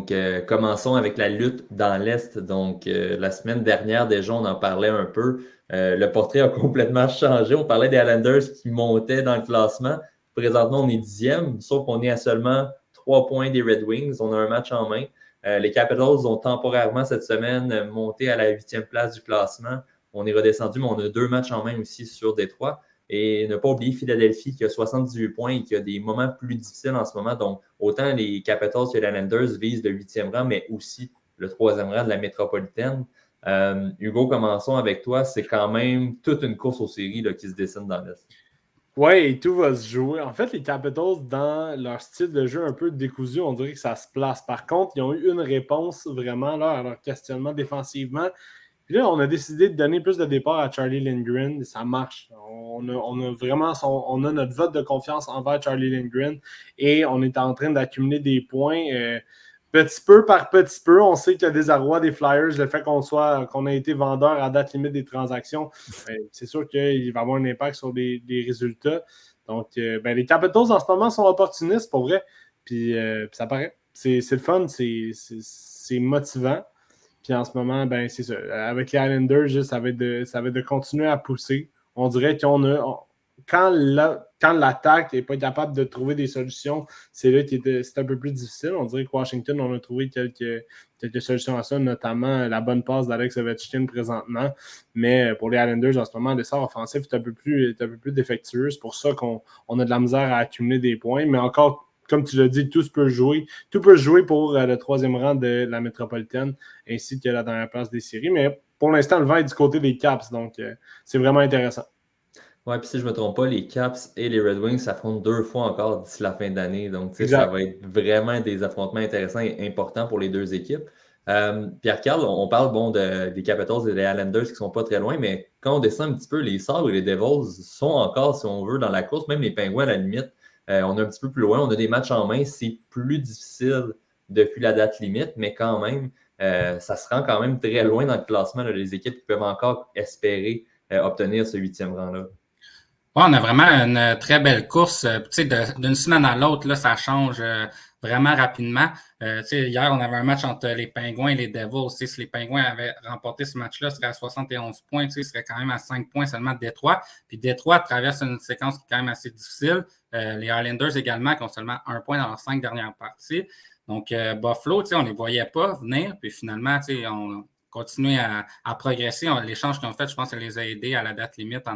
Donc, commençons avec la lutte dans l'Est. Donc, la semaine dernière, déjà, on en parlait un peu. Le portrait a complètement changé. On parlait des Islanders qui montaient dans le classement. Présentement, on est 10e, sauf qu'on est à seulement 3 points des Red Wings. On a un match en main. Les Capitals ont temporairement cette semaine monté à la 8e place du classement. On est redescendu, mais on a 2 matchs en main aussi sur Détroit. Et ne pas oublier Philadelphie qui a 78 points et qui a des moments plus difficiles en ce moment. Donc, autant les Capitals que les Islanders visent le 8e rang, mais aussi le 3e rang de la métropolitaine. Hugo, commençons avec toi. C'est quand même toute une course aux séries là, qui se dessine dans l'Est. Oui, et tout va se jouer. En fait, les Capitals, dans leur style de jeu un peu décousu, on dirait que ça se place. Par contre, ils ont eu une réponse vraiment là, à leur questionnement défensivement. Puis là, on a décidé de donner plus de départ à Charlie Lindgren. Ça marche. On a vraiment on a notre vote de confiance envers Charlie Lindgren et on est en train d'accumuler des points. Petit peu par petit peu, on sait qu'il y a des arrois des Flyers, le fait qu'on a été vendeur à date limite des transactions, c'est sûr qu'il va avoir un impact sur les résultats. Donc, les Capitals en ce moment sont opportunistes pour vrai. Puis ça paraît. C'est le fun, c'est motivant. Puis en ce moment, c'est ça. Avec les Islanders, ça va être de continuer à pousser. On dirait quand l'attaque n'est pas capable de trouver des solutions, c'est là que c'est un peu plus difficile. On dirait que Washington, on a trouvé quelques solutions à ça, notamment la bonne passe d'Alex Ovechkin présentement. Mais pour les Islanders, en ce moment, l'essor offensif est un peu plus défectueux. C'est pour ça qu'on a de la misère à accumuler des points. Mais encore, comme tu l'as dit, tout peut jouer. Tout peut jouer pour le 3e rang de la métropolitaine, ainsi que la dernière place des séries. Mais pour l'instant, le vent est du côté des Caps. Donc, c'est vraiment intéressant. Ouais, puis si je ne me trompe pas, les Caps et les Red Wings s'affrontent 2 fois encore d'ici la fin d'année. Donc, tu sais, ça Exact. va être vraiment des affrontements intéressants et importants pour les deux équipes. Pierre-Carl, on parle des Capitals et des Islanders qui ne sont pas très loin, mais quand on descend un petit peu, les Sabres et les Devils sont encore, si on veut, dans la course, même les Pingouins à la limite. On est un petit peu plus loin, on a des matchs en main, c'est plus difficile depuis la date limite, mais quand même, ça se rend quand même très loin dans le classement, là, les équipes qui peuvent encore espérer obtenir ce 8e rang-là. Ouais, on a vraiment une très belle course. D'une semaine à l'autre, là, ça change vraiment rapidement. Hier, on avait un match entre les Pingouins et les Devils. Si les Pingouins avaient remporté ce match-là, ce serait à 71 points. Il serait quand même à 5 points seulement de Détroit. Puis Détroit traverse une séquence qui est quand même assez difficile. Les Islanders également, qui ont seulement 1 point dans leurs 5 dernières parties. Donc, Buffalo, on ne les voyait pas venir. Puis finalement, on continue à progresser. L'échange qu'ils ont fait, je pense, ça les a aidés à la date limite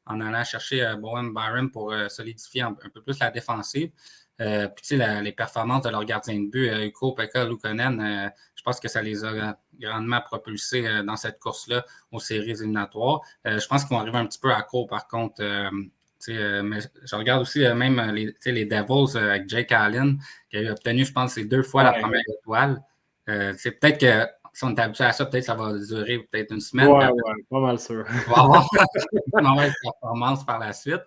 en allant chercher Bowen Byram pour solidifier un peu plus la défensive. Puis, les performances de leur gardien de but, Ukko, Pekka, Luukkonen, je pense que ça les a grandement propulsés dans cette course-là aux séries éliminatoires. Je pense qu'ils vont arriver un petit peu à court, par contre. Mais je regarde aussi même les Devils avec Jake Allen, qui a obtenu, je pense, 2 fois la première étoile. C'est peut-être que si on est habitué à ça, peut-être que ça va durer peut-être une semaine. Ouais, pas mal sûr. On va avoir une mauvaise performance par la suite.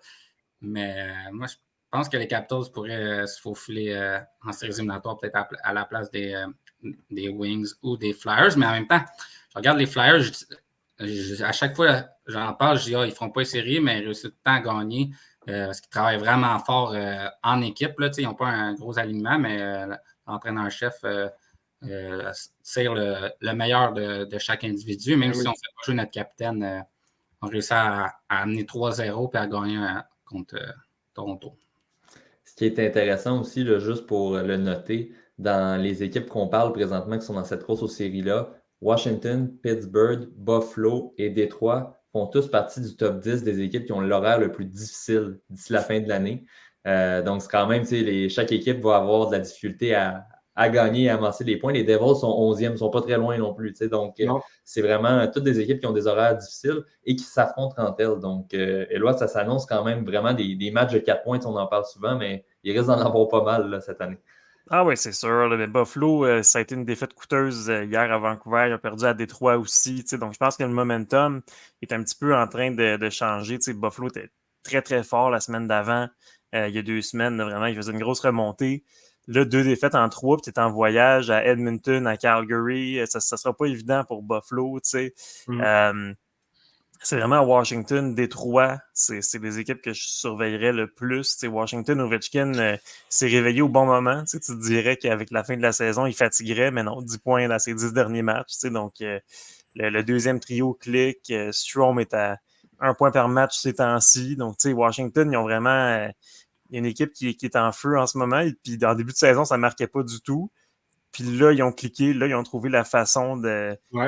Mais moi, je pense que les Capitals pourraient se faufiler en séries éliminatoires, peut-être à la place des Wings ou des Flyers. Mais en même temps, je regarde les Flyers, à chaque fois, j'en parle, je dis, ils ne feront pas les séries, mais ils réussissent tout le temps à gagner parce qu'ils travaillent vraiment fort en équipe. Là, ils n'ont pas un gros alignement, mais l'entraîneur-chef tire le meilleur de chaque individu. Même si on ne fait pas jouer notre capitaine, on réussit à amener 3-0 et à gagner contre Toronto. Ce qui est intéressant aussi, là, juste pour le noter, dans les équipes qu'on parle présentement qui sont dans cette course aux séries-là, Washington, Pittsburgh, Buffalo et Détroit font tous partie du top 10 des équipes qui ont l'horaire le plus difficile d'ici la fin de l'année. Donc, c'est quand même, chaque équipe va avoir de la difficulté à gagner et à amasser des points. Les Devils sont 11e, ils ne sont pas très loin non plus. Donc, c'est vraiment toutes des équipes qui ont des horaires difficiles et qui s'affrontent entre elles. Donc, Éloi, ça s'annonce quand même vraiment des matchs de 4 points. On en parle souvent, mais il risque d'en avoir pas mal là, cette année. Ah oui, c'est sûr. Là, mais Buffalo, ça a été une défaite coûteuse hier à Vancouver. Ils ont perdu à Détroit aussi. Donc, je pense que le momentum est un petit peu en train de changer. Buffalo était très, très fort la semaine d'avant. Il y a 2 semaines, là, vraiment, ils faisaient une grosse remontée. Là, 2 défaites en 3, puis tu es en voyage à Edmonton, à Calgary. Ça ne sera pas évident pour Buffalo. c'est vraiment Washington, Détroit, c'est des équipes que je surveillerais le plus. T'sais, Washington, Ovechkin s'est réveillé au bon moment. Tu te dirais qu'avec la fin de la saison, il fatiguerait, mais non, 10 points dans ses 10 derniers matchs. Donc, le deuxième trio clique. Strome est à 1 point par match ces temps-ci. Donc, Washington, ils ont vraiment une équipe qui est en feu en ce moment. Et puis, dans le début de saison, ça ne marquait pas du tout. Puis là, ils ont cliqué, là, ils ont trouvé la façon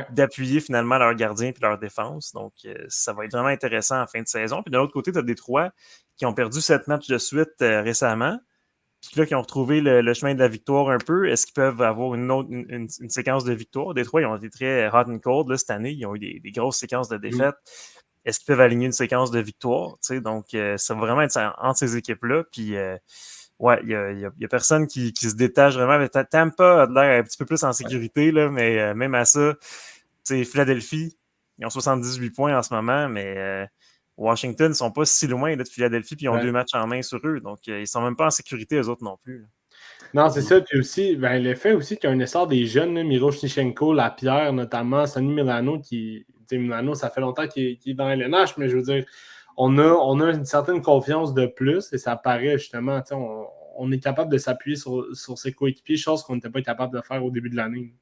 d'appuyer finalement leur gardien et leur défense. Donc, ça va être vraiment intéressant en fin de saison. Puis de l'autre côté, tu as Détroit qui ont perdu 7 matchs de suite récemment. Puis là, qui ont retrouvé le chemin de la victoire un peu. Est-ce qu'ils peuvent avoir une séquence de victoires? Détroit, ils ont été très hot and cold là, cette année. Ils ont eu des grosses séquences de défaites. Est-ce qu'ils peuvent aligner une séquence de victoires? Donc, ça va vraiment être entre ces équipes-là. Puis, ouais, il y a personne qui se détache vraiment. Mais Tampa a l'air un petit peu plus en sécurité, là, mais même à ça, Philadelphie, ils ont 78 points en ce moment, mais Washington ne sont pas si loin là, de Philadelphie, puis ils ont 2 matchs en main sur eux. Donc, ils ne sont même pas en sécurité, eux autres non plus. Là. Non, c'est ça. Puis aussi, le fait aussi qu'il y a un essor des jeunes, là, Miro Shnichenko, Lapierre notamment, Sonny Milano, Milano, ça fait longtemps qu'il est dans LNH, mais je veux dire, on a une certaine confiance de plus et ça paraît justement, on est capable de s'appuyer sur ses coéquipiers, chose qu'on n'était pas capable de faire au début de l'année.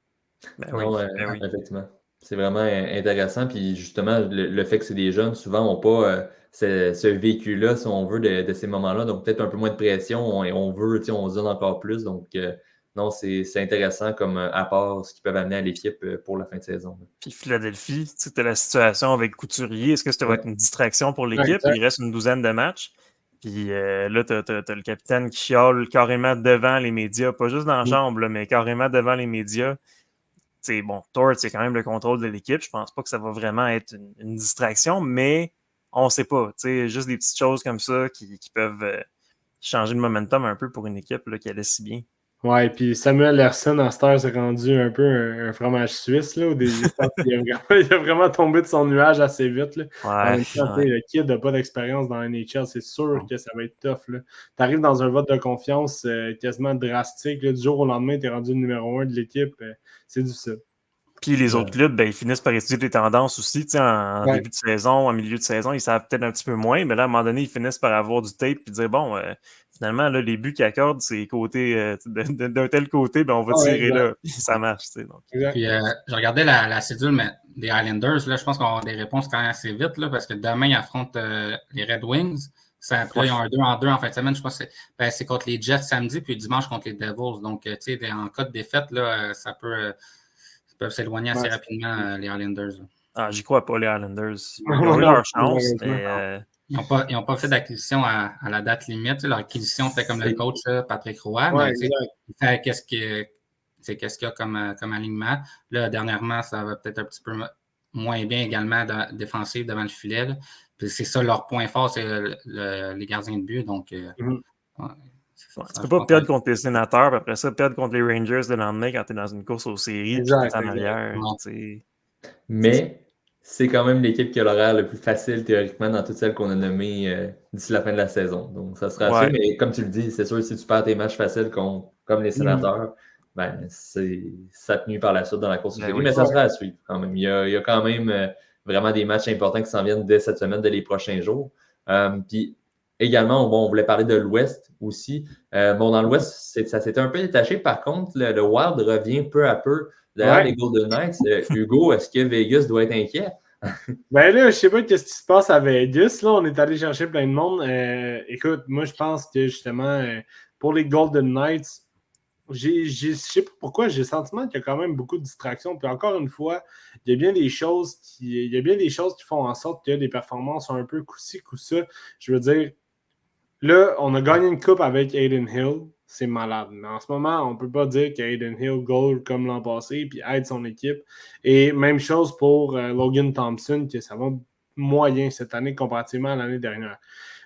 Non, effectivement. C'est vraiment intéressant. Puis justement, le fait que c'est des jeunes, souvent, n'ont pas ce vécu-là, si on veut, de ces moments-là. Donc, peut-être un peu moins de pression et on veut, on se donne encore plus. Donc, non, c'est intéressant comme apport, ce qu'ils peuvent amener à l'équipe pour la fin de saison. Puis Philadelphie, tu as la situation avec Couturier. Est-ce que ça va être une distraction pour l'équipe? Il reste une douzaine de matchs. Puis là, tu as le capitaine qui chiale carrément devant les médias, pas juste dans la chambre, là, mais carrément devant les médias. T'sais, bon, Torts, c'est quand même le contrôle de l'équipe. Je pense pas que ça va vraiment être une distraction, mais on sait pas. Juste des petites choses comme ça qui peuvent changer le momentum un peu pour une équipe là, qui allait si bien. Ouais, puis Samuel Larson, à cette heure, s'est rendu un peu un fromage suisse. Là, il a vraiment tombé de son nuage assez vite. Là. En même temps, le kid n'a pas d'expérience dans la NHL. C'est sûr que ça va être tough. Tu arrives dans un vote de confiance quasiment drastique. Là, du jour au lendemain, tu es rendu le numéro 1 de l'équipe. C'est difficile. Puis les autres clubs, ils finissent par étudier les tendances aussi. En début de saison, en milieu de saison, ils savent peut-être un petit peu moins, mais là, à un moment donné, ils finissent par avoir du tape et dire bon, finalement, là, les buts qu'ils accordent, c'est côté d'un tel côté, on va tirer là. Puis ça marche. Donc. Puis je regardais la cédule des Islanders. Là, je pense qu'on va avoir des réponses quand même assez vite là, parce que demain, ils affrontent les Red Wings. Là, ils ont un 2-2 en fin de semaine. Je pense que c'est contre les Jets samedi, puis dimanche contre les Devils. Donc, tu sais, en cas de défaite, là, ça peut. Ils peuvent s'éloigner assez rapidement, les Islanders. J'y crois pas, les Islanders. Ils ont eu leur chance, mais... Ils n'ont pas fait d'acquisition à la date limite. Leur acquisition fait comme le coach Patrick Roy. Ouais, mais il fait qu'est-ce qu'il y a comme alignement. Là, dernièrement, ça va peut-être un petit peu moins bien également défensif devant le filet. Là. Puis c'est ça leur point fort, c'est les gardiens de but. Donc, tu peux pas perdre contre les Sénateurs, puis après ça, perdre contre les Rangers le lendemain quand tu es dans une course aux séries, puis tu es en arrière. Mais c'est quand même l'équipe qui a l'horaire le plus facile théoriquement dans toutes celles qu'on a nommées d'ici la fin de la saison. Donc, ça sera sûr. Mais comme tu le dis, c'est sûr, si tu perds tes matchs faciles comme les Sénateurs, ça te nuit par la suite dans la course aux séries. Mais ça sera à suivre quand même. Il y a quand même vraiment des matchs importants qui s'en viennent dès cette semaine, dès les prochains jours. Puis, également, on voulait parler de l'Ouest aussi. Dans l'Ouest, ça s'était un peu détaché. Par contre, le Wild revient peu à peu derrière les Golden Knights. Hugo, est-ce que Vegas doit être inquiet? Ben là, je sais pas ce qui se passe à Vegas. Là, on est allé chercher plein de monde. Écoute, moi, je pense que justement, pour les Golden Knights, je sais pas pourquoi, j'ai le sentiment qu'il y a quand même beaucoup de distractions. Puis encore une fois, il y a bien des choses qui font en sorte que les performances sont un peu coup-ci, coup-ça. Je veux dire, là, on a gagné une coupe avec Aiden Hill. C'est malade. Mais en ce moment, on ne peut pas dire qu'Aiden Hill goal comme l'an passé puis aide son équipe. Et même chose pour Logan Thompson, que ça va moyen cette année comparativement à l'année dernière.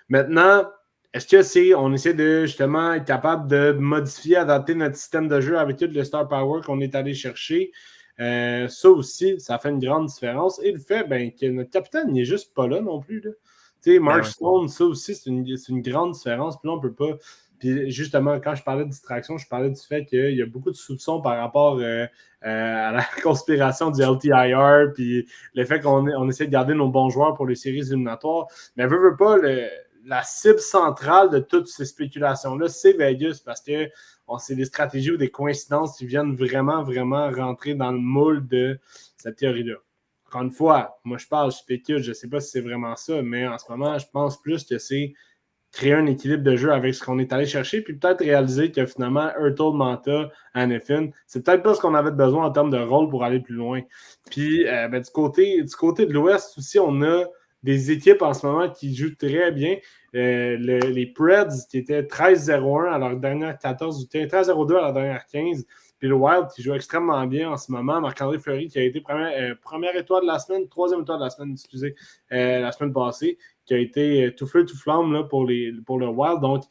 Maintenant, est-ce que on essaie de justement être capable de modifier, adapter notre système de jeu avec tout le star power qu'on est allé chercher? Ça aussi, ça fait une grande différence. Et le fait que notre capitaine n'est juste pas là non plus. Là. Mark Stone, ça aussi, c'est une grande différence. Puis là, on ne peut pas. Puis justement, quand je parlais de distraction, je parlais du fait qu'il y a beaucoup de soupçons par rapport à la conspiration du LTIR, puis le fait qu'on essaie de garder nos bons joueurs pour les séries éliminatoires. Mais veut pas, la cible centrale de toutes ces spéculations-là, c'est Vegas, parce que c'est des stratégies ou des coïncidences qui viennent vraiment, vraiment rentrer dans le moule de cette théorie-là. Encore une fois, moi je spécule, je ne sais pas si c'est vraiment ça, mais en ce moment, je pense plus que c'est créer un équilibre de jeu avec ce qu'on est allé chercher, puis peut-être réaliser que finalement, Hurtle, Manta, Hanifin, c'est peut-être pas ce qu'on avait besoin en termes de rôle pour aller plus loin. Puis du côté de l'Ouest aussi, on a des équipes en ce moment qui jouent très bien. Les Preds qui étaient 13-0-1 à leur dernière 14, 13-0-2 à leur dernière 15. Puis le Wild qui joue extrêmement bien en ce moment. Marc-André Fleury qui a été première étoile de la semaine, troisième étoile de la semaine, la semaine passée, qui a été tout feu, tout flamme là, pour le Wild. Donc,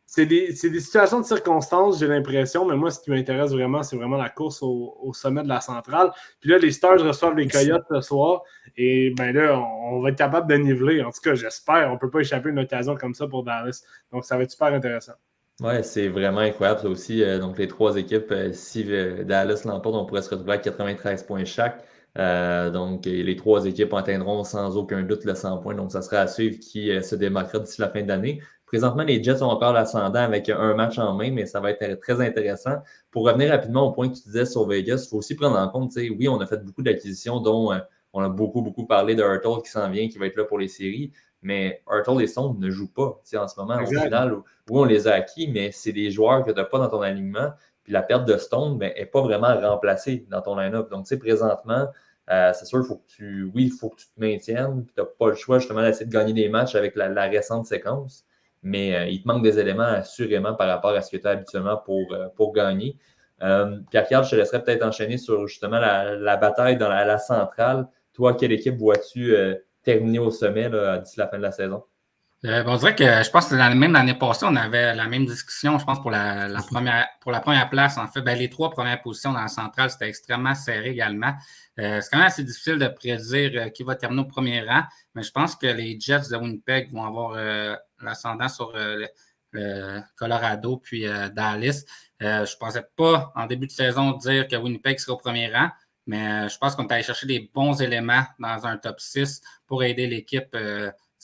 c'est des situations de circonstances, j'ai l'impression, mais moi, ce qui m'intéresse vraiment, c'est vraiment la course au sommet de la centrale. Puis là, les Stars reçoivent les Coyotes ce soir, et bien là, on va être capable de niveler. En tout cas, j'espère. On ne peut pas échapper à une occasion comme ça pour Dallas. Donc, ça va être super intéressant. Ouais, c'est vraiment incroyable ça aussi. Donc, les trois équipes, si Dallas l'emporte, on pourrait se retrouver à 93 points chaque. Donc, les trois équipes atteindront sans aucun doute le 100 points. Donc, ça sera à suivre qui se démarquera d'ici la fin de l'année. Présentement, les Jets ont encore l'ascendant avec un match en main, mais ça va être très intéressant. Pour revenir rapidement au point que tu disais sur Vegas, il faut aussi prendre en compte, oui, on a fait beaucoup d'acquisitions, dont on a beaucoup parlé de Hurtle qui s'en vient, qui va être là pour les séries. Mais Hurtle et Stone ne jouent pas en ce moment. Exact. Au final, oui, on les a acquis, mais c'est des joueurs que tu n'as pas dans ton alignement. Puis la perte de Stone n'est pas vraiment remplacée dans ton line-up. Donc, présentement, c'est sûr, il faut que tu te maintiennes. Tu n'as pas le choix justement d'essayer de gagner des matchs avec la récente séquence. Mais il te manque des éléments assurément par rapport à ce que tu as habituellement pour gagner. Pierre-Carl, je te laisserai peut-être enchaîner sur justement la bataille dans la centrale. Toi, quelle équipe vois-tu terminer au sommet d'ici la fin de la saison? On dirait que je pense que même l'année passée, on avait la même discussion, je pense, pour la première place. En fait, les trois premières positions dans la centrale, c'était extrêmement serré également. C'est quand même assez difficile de prédire qui va terminer au premier rang, mais je pense que les Jets de Winnipeg vont avoir l'ascendant sur le Colorado puis Dallas. Je ne pensais pas, en début de saison, dire que Winnipeg serait au premier rang, mais je pense qu'on est allé chercher des bons éléments dans un top 6 pour aider l'équipe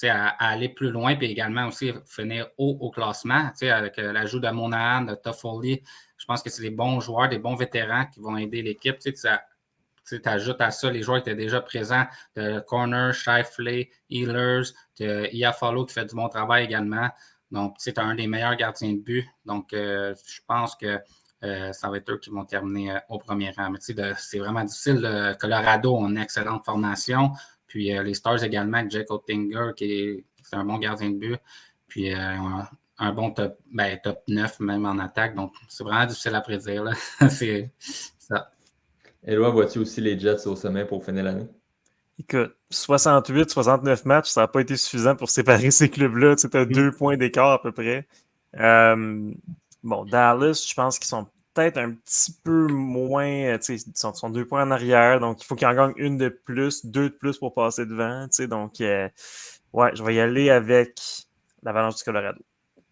à aller plus loin, puis également aussi finir haut au classement, avec l'ajout de Monahan, de Toffoli. Je pense que c'est des bons joueurs, des bons vétérans qui vont aider l'équipe. Tu ajoutes à ça les joueurs qui étaient déjà présents, de Corner, Shifley, Ehlers, de Iafallo qui fait du bon travail également. Donc, c'est un des meilleurs gardiens de but. Donc, je pense que ça va être eux qui vont terminer au premier rang. Mais c'est vraiment difficile. Colorado a une excellente formation. Puis les Stars également, avec Jake Oettinger, qui est un bon gardien de but. Puis un bon top 9 même en attaque. Donc, c'est vraiment difficile à prédire. Là. C'est ça. Éloi, vois-tu aussi les Jets au sommet pour finir l'année? Écoute, 68-69 matchs, ça n'a pas été suffisant pour séparer ces clubs-là. Tu as 2 points d'écart à peu près. Dallas, je pense qu'ils sont peut-être un petit peu moins, ils sont 2 points en arrière, donc il faut qu'ils en gagnent 1 de plus, 2 de plus pour passer devant, donc je vais y aller avec l'Avalanche du Colorado.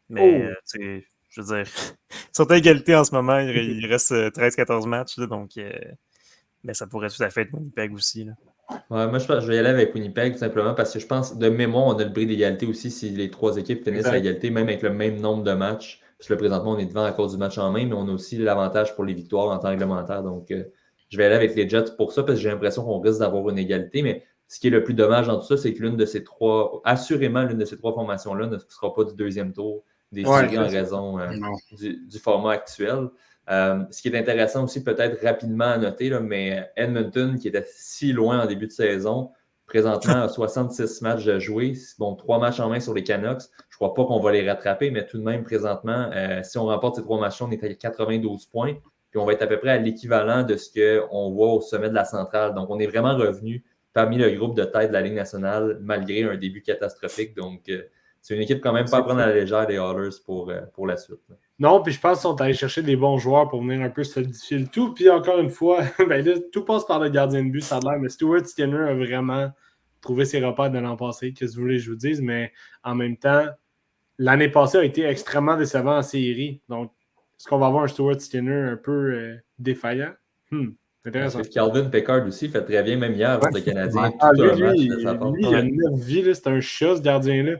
Mais, je veux dire, ils sont à égalité en ce moment, il reste 13-14 matchs, là, donc mais ça pourrait tout à fait être Winnipeg aussi, là. Ouais, moi, je vais y aller avec Winnipeg tout simplement parce que je pense, de mémoire, on a le bris d'égalité aussi si les trois équipes finissent à égalité, même avec le même nombre de matchs. Parce que là, présentement, on est devant à cause du match en main, mais on a aussi l'avantage pour les victoires en temps réglementaire. Donc, je vais aller avec les Jets pour ça parce que j'ai l'impression qu'on risque d'avoir une égalité. Mais ce qui est le plus dommage dans tout ça, c'est que assurément, l'une de ces trois formations-là ne sera pas du deuxième tour des séries en raison du format actuel. Ce qui est intéressant aussi, peut-être rapidement à noter, là, mais Edmonton, qui était si loin en début de saison, présentement a 66 matchs de jouer. 3 matchs en main sur les Canucks. Je ne crois pas qu'on va les rattraper, mais tout de même, présentement, si on remporte ces 3 matchs-là, on est à 92 points. Puis on va être à peu près à l'équivalent de ce qu'on voit au sommet de la centrale. Donc, on est vraiment revenu parmi le groupe de tête de la Ligue nationale, malgré un début catastrophique. Donc, c'est une équipe quand même pas à prendre à la légère des Oilers pour la suite. Non, puis je pense qu'ils sont allés chercher des bons joueurs pour venir un peu solidifier le tout. Puis encore une fois, tout passe par le gardien de but, ça a l'air. Mais Stuart Skinner a vraiment trouvé ses repères de l'an passé. Qu'est-ce que vous voulez que je vous dise? Mais en même temps, l'année passée a été extrêmement décevant en série. Donc, est-ce qu'on va avoir un Stuart Skinner un peu défaillant? Intéressant. Parce que Calvin Pickard aussi fait très bien, même hier contre le Canadien. Ah, Tout un match lui, de sa part. il a 9 vies, là, c'est un chat, ce gardien-là.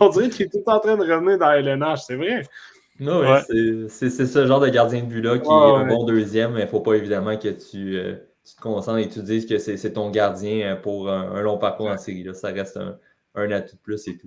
On dirait qu'il est tout en train de revenir dans LNH, c'est vrai. Non, Ouais. c'est ce genre de gardien de but-là qui est un bon deuxième, mais il ne faut pas évidemment que tu te concentres et tu dises que c'est ton gardien pour un long parcours en série. Là. Ça reste un atout de plus et tout.